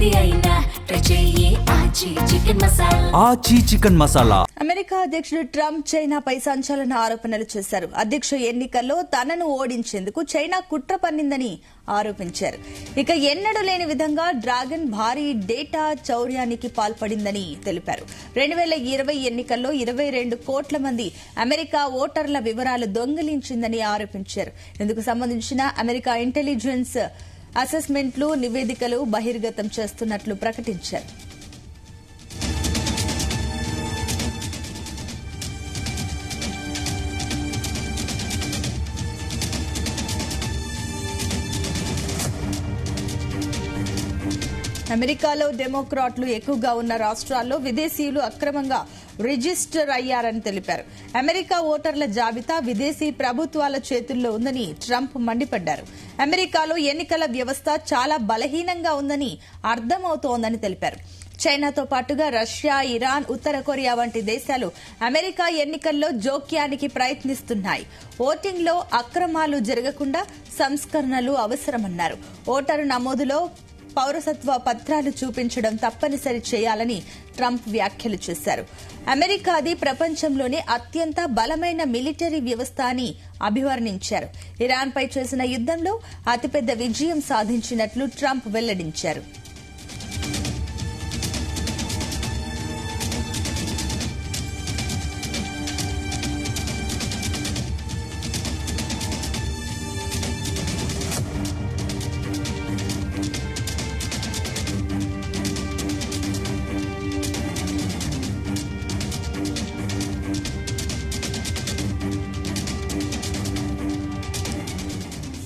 ఏది అయినా ట్రై చెయ్యి ఆచి చికెన్ మసాలా. అమెరికా అధ్యక్షుడు ట్రంప్ చైనాపై సంచలన ఆరోపణలు చేశారు. అధ్యక్ష ఎన్నికల్లో తనను ఓడించేందుకు చైనా కుట్ర పన్నిందని ఆరోపించారు. ఇక ఎన్నడూ లేని విధంగా డ్రాగన్ భారీ డేటా చౌర్యానికి పాల్పడిందని తెలిపారు. 2020 ఎన్నికల్లో 22 కోట్ల మంది అమెరికా ఓటర్ల వివరాలు దొంగిలించిందని ఆరోపించారు. ఇందుకు సంబంధించిన అమెరికా ఇంటెలిజెన్స్ అసెస్మెంట్లు నివేదికలు బహిర్గతం చేస్తున్నట్లు ప్రకటించారు. అమెరికాలో డెమోక్రాట్లు ఎక్కువగా ఉన్న రాష్ట్రాల్లో విదేశీయులు అక్రమంగా రిజిస్టర్ అయ్యారని తెలిపారు. అమెరికా ఓటర్ల జాబితా విదేశీ ప్రభుత్వాల చేతుల్లో ఉందని ట్రంప్ మండిపడ్డారు. అమెరికాలో ఎన్నికల వ్యవస్థ చాలా బలహీనంగా ఉందని అర్థమవుతోందని తెలిపారు. చైనాతో పాటుగా రష్యా, ఇరాన్, ఉత్తర కొరియా వంటి దేశాలు అమెరికా ఎన్నికల్లో జోక్యానికి ప్రయత్నిస్తున్నాయి. ఓటింగ్లో అక్రమాలు జరగకుండా సంస్కరణలు అవసరమన్నారు. ఓటరు నమోదులో పౌరసత్వ పత్రాలు చూపించడం తప్పనిసరి చేయాలని ట్రంప్ వ్యాఖ్యలు చేశారు. అమెరికాది ప్రపంచంలోనే అత్యంత బలమైన మిలిటరీ వ్యవస్థ అని అభివర్ణించారు. ఇరాన్పై చేసిన యుద్దంలో అతిపెద్ద విజయం సాధించినట్లు ట్రంప్ వెల్లడించారు.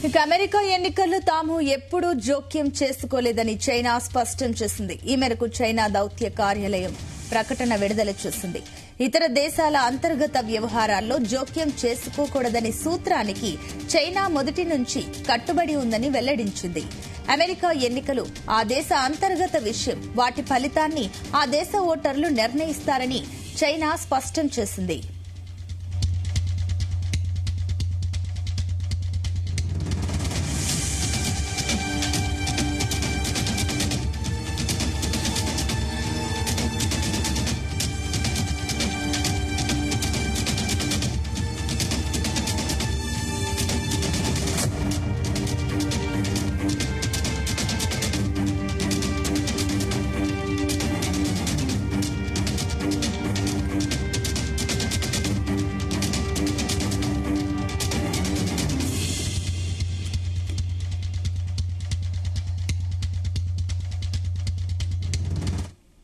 ఇక అమెరికా ఎన్నికల్లో తాము ఎప్పుడూ జోక్యం చేసుకోలేదని చైనా స్పష్టం చేసింది. ఈ మేరకు చైనా దౌత్య కార్యాలయం ప్రకటన విడుదల చేసింది. ఇతర దేశాల అంతర్గత వ్యవహారాల్లో జోక్యం చేసుకోకూడదని సూత్రానికి చైనా మొదటి నుంచి కట్టుబడి ఉందని వెల్లడించింది. అమెరికా ఎన్నికలు ఆ దేశ అంతర్గత విషయం. వాటి ఫలితాన్ని ఆ దేశ ఓటర్లు నిర్ణయిస్తారని చైనా స్పష్టం చేసింది.